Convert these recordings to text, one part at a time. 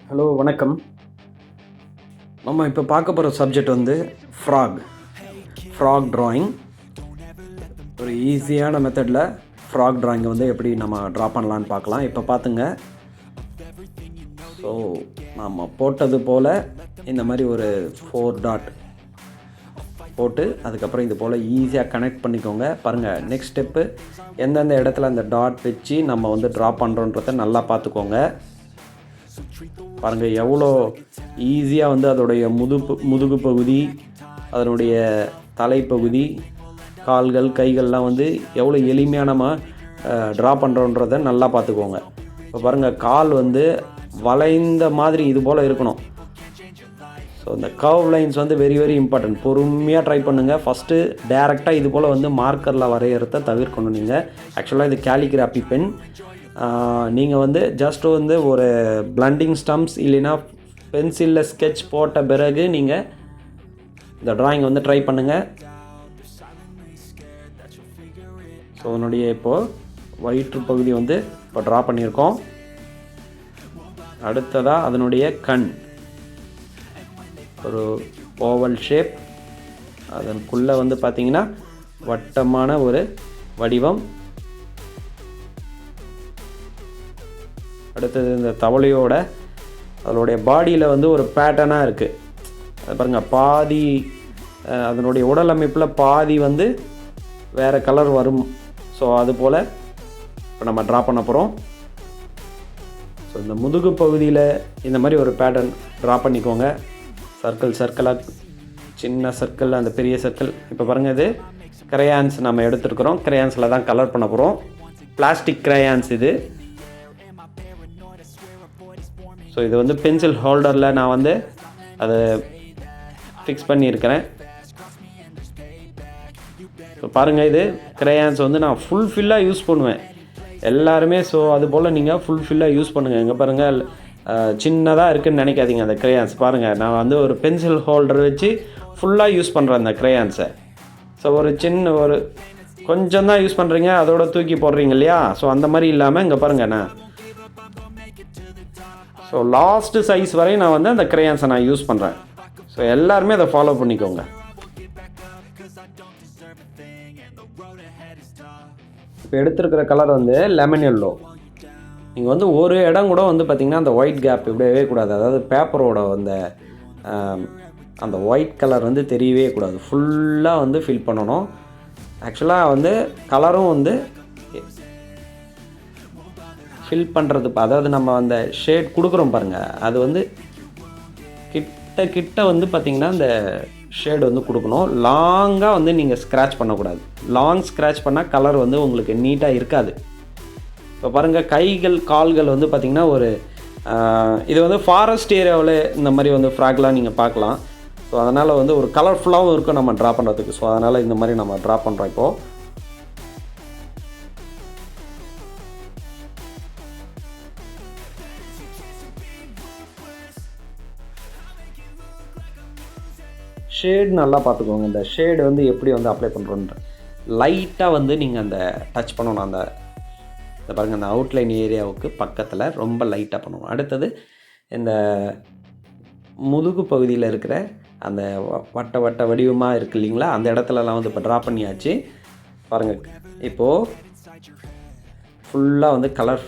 Hello வணக்கம். நம்ம இப்போ பார்க்க போகிற சப்ஜெக்ட் வந்து ஃப்ராக் ட்ராயிங். ஒரு ஈஸியான மெத்தடில் ஃப்ராக் ட்ராயிங்கை வந்து எப்படி நம்ம ட்ரா பண்ணலான்னு பார்க்கலாம். இப்போ பார்த்துங்க. ஸோ நம்ம போட்டது போல் இந்த மாதிரி ஒரு 4 டாட் போட்டு அதுக்கப்புறம் இது போல் ஈஸியாக கனெக்ட் பண்ணிக்கோங்க. பாருங்கள், நெக்ஸ்ட் ஸ்டெப்பு எந்தெந்த இடத்துல அந்த டாட் வச்சு நம்ம வந்து ட்ரா பண்ணுறோன்றதை நல்லா பார்த்துக்கோங்க. பாருங்கள், எவ்வளோ ஈஸியாக வந்து அதோடைய முதுகு பகுதி, அதனுடைய தலைப்பகுதி, கால்கள், கைகள்லாம் வந்து எவ்வளோ எளிமையாக நம்ம ட்ரா பண்ணுறோன்றதை நல்லா பார்த்துக்கோங்க. இப்போ பாருங்கள், கால் வந்து வளைந்த மாதிரி இது போல் இருக்கணும். ஸோ இந்த கர்வ் லைன்ஸ் வந்து வெரி வெரி இம்பார்ட்டன்ட். பொறுமையாக ட்ரை பண்ணுங்கள். ஃபஸ்ட்டு டேரெக்டாக இது போல் வந்து மார்க்கரில் வரைகிறத தவிர்க்கணும். நீங்கள் ஆக்சுவலாக இது கேலிகிராஃபி பென். நீங்கள் வந்து ஜஸ்ட்டு வந்து ஒரு பிளண்டிங் ஸ்டம்ப்ஸ் இல்லைன்னா பென்சிலில் ஸ்கெட்ச் போட்ட பிறகு நீங்கள் இந்த ட்ராயிங் வந்து ட்ரை பண்ணுங்கள். ஸோ அதனுடைய இப்போது வயிற்று பகுதி வந்து இப்போ ட்ரா பண்ணியிருக்கோம். அடுத்ததாக அதனுடைய கண் ஒரு ஓவல் ஷேப், அதற்குள்ளே வந்து பார்த்திங்கன்னா வட்டமான ஒரு வடிவம். அடுத்தது இந்த தவளையோட அதனுடைய பாடியில் வந்து ஒரு பேட்டர்னாக இருக்குது. அது பாருங்கள், பாதி அதனுடைய உடல் அமைப்பில் பாதி வந்து வேறு கலர் வரும். ஸோ அது போல் இப்போ நம்ம ட்ரா பண்ண போகிறோம். ஸோ இந்த முதுகு பகுதியில் இந்த மாதிரி ஒரு பேட்டர்ன் ட்ரா பண்ணிக்கோங்க. சர்க்கிளாக, சின்ன சர்க்கிள், அந்த பெரிய சர்க்கிள். இப்போ பாருங்கள், இது கிரையான்ஸ் நம்ம எடுத்துருக்குறோம். கிரையான்ஸில் தான் கலர் பண்ண போகிறோம். பிளாஸ்டிக் கிரையான்ஸ் இது. ஸோ இது வந்து பென்சில் ஹோல்டரில் நான் வந்து அதை ஃபிக்ஸ் பண்ணியிருக்கிறேன். ஸோ பாருங்கள், இது கிரையான்ஸ் வந்து நான் ஃபுல்ஃபில்லாக யூஸ் பண்ணுவேன் எல்லாருமே. ஸோ அது போல் நீங்கள் ஃபுல்ஃபில்லாக யூஸ் பண்ணுங்கள். இங்கே பாருங்கள், சின்னதாக இருக்குதுன்னு நினைக்காதீங்க. அந்த கிரையான்ஸ் பாருங்கள், நான் வந்து ஒரு பென்சில் ஹோல்டர் வச்சு ஃபுல்லாக யூஸ் பண்ணுறேன் அந்த கிரையான்ஸை. ஸோ ஒரு கொஞ்சம் தான் யூஸ் பண்ணுறீங்க, அதோட தூக்கி போடுறீங்க இல்லையா? ஸோ அந்த மாதிரி இல்லாமல் இங்கே பாருங்கள், நான் ஸோ லாஸ்ட்டு சைஸ் வரை நான் வந்து அந்த கிரையான்ஸை நான் யூஸ் பண்ணுறேன். ஸோ எல்லாருமே அதை ஃபாலோ பண்ணிக்கோங்க. இப்போ எடுத்துருக்கிற கலர் வந்து லெமன் எல்லோ. நீங்கள் வந்து ஒரு இடம் கூட வந்து பார்த்திங்கன்னா அந்த ஒயிட் கேப் இப்படியே கூடாது. அதாவது பேப்பரோட அந்த ஒயிட் கலர் வந்து தெரியவே கூடாது. ஃபுல்லாக வந்து ஃபில் பண்ணணும். ஆக்சுவலாக வந்து கலரும் வந்து ஃபில் பண்ணுறது, அதாவது நம்ம அந்த ஷேட் கொடுக்குறோம் பாருங்கள், அது வந்து கிட்ட வந்து பார்த்திங்கன்னா அந்த ஷேடு வந்து கொடுக்கணும். லாங்காக வந்து நீங்கள் ஸ்க்ராட்ச் பண்ணக்கூடாது. லாங் ஸ்க்ராட்ச் பண்ணால் கலர் வந்து உங்களுக்கு நீட்டாக இருக்காது. இப்போ பாருங்கள், கைகள், கால்கள் வந்து பார்த்திங்கன்னா ஒரு இது வந்து ஃபாரஸ்ட் ஏரியாவில் இந்த மாதிரி வந்து ஃப்ராக்லாம் நீங்கள் பார்க்கலாம். ஸோ அதனால் வந்து ஒரு கலர்ஃபுல்லாகவும் இருக்கும் நம்ம ட்ரா பண்ணுறதுக்கு. ஸோ அதனால் இந்த மாதிரி நம்ம ட்ரா பண்ணுறோம். இப்போது ஷேட் நல்லா பார்த்துக்கோங்க. இந்த ஷேடு வந்து எப்படி வந்து அப்ளை பண்ணுறோன்ற லைட்டாக வந்து நீங்கள் அந்த டச் பண்ணணும். அந்த பாருங்கள், அந்த அவுட்லைன் ஏரியாவுக்கு பக்கத்தில் ரொம்ப லைட்டாக பண்ணணும். அடுத்தது இந்த முதுகு பகுதியில் இருக்கிற அந்த வட்ட வடிவமாக இருக்குது இல்லைங்களா, அந்த இடத்துலலாம் வந்து இப்போ ட்ரா பண்ணியாச்சு. பாருங்கள், இப்போது ஃபுல்லாக வந்து கலர்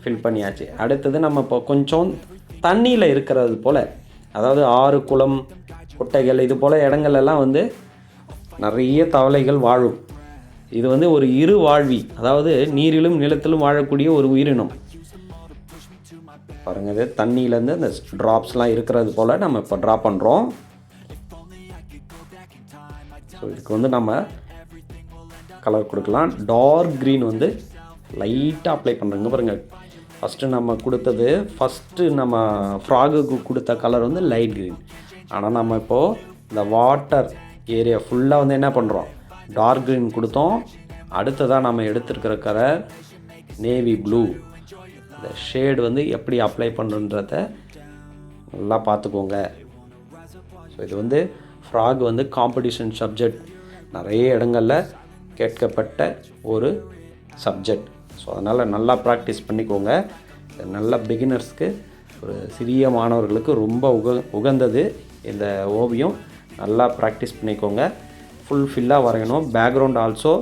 ஃபில் பண்ணியாச்சு. அடுத்தது நம்ம இப்போ கொஞ்சம் தண்ணியில் இருக்கிறது போல், அதாவது ஆறு, குளம், குட்டைகள் இது போல் இடங்கள்லாம் வந்து நிறைய தவளைகள் வாழும். இது வந்து ஒரு இரு வாழ்வி, அதாவது நீரிலும் நிலத்திலும் வாழக்கூடிய ஒரு உயிரினம். பாருங்கள், இது தண்ணியிலேருந்து இந்த ட்ராப்ஸ்லாம் இருக்கிறது போல் நம்ம இப்போ ட்ரா பண்ணுறோம். ஸோ இதுக்கு வந்து நம்ம கலர் கொடுக்கலாம். டார்க் க்ரீன் வந்து லைட்டாக அப்ளை பண்ணுறோங்க. பாருங்கள், ஃபஸ்ட்டு நம்ம ஃப்ராகுக்கு கொடுத்த கலர் வந்து லைட் க்ரீன். ஆனால் நம்ம இப்போது இந்த வாட்டர் ஏரியா ஃபுல்லாக வந்து என்ன பண்ணுறோம், டார்க் க்ரீன் கொடுத்தோம். அடுத்ததாக நம்ம எடுத்துருக்கிற கலர் நேவி ப்ளூ. இந்த ஷேடு வந்து எப்படி அப்ளை பண்ணுன்றத நல்லா பார்த்துக்கோங்க. ஸோ இது வந்து ஃப்ராக் வந்து காம்படிஷன் சப்ஜெக்ட், நிறைய இடங்களில் கேட்கப்பட்ட ஒரு சப்ஜெக்ட். ஸோ அதனால் நல்லா ப்ராக்டிஸ் பண்ணிக்கோங்க. நல்ல பிகினர்ஸ்க்கு ஒரு சிறிய மாணவர்களுக்கு ரொம்ப உகந்தது இந்த ஓவியம். நல்லா ப்ராக்டிஸ் பண்ணிக்கோங்க. ஃபுல்ஃபில்லாக வரையணும். பேக்ரவுண்ட் ஆல்சோ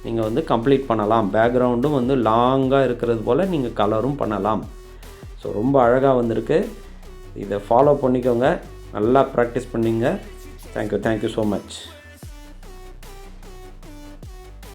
நீங்கள் வந்து கம்ப்ளீட் பண்ணலாம். பேக்ரவுண்டும் வந்து லாங்காக இருக்கிறது போல் நீங்கள் கலரும் பண்ணலாம். ஸோ ரொம்ப அழகாக வந்திருக்கு. இதை ஃபாலோ பண்ணிக்கோங்க. நல்லா ப்ராக்டிஸ் பண்ணிங்க. Thank you so much.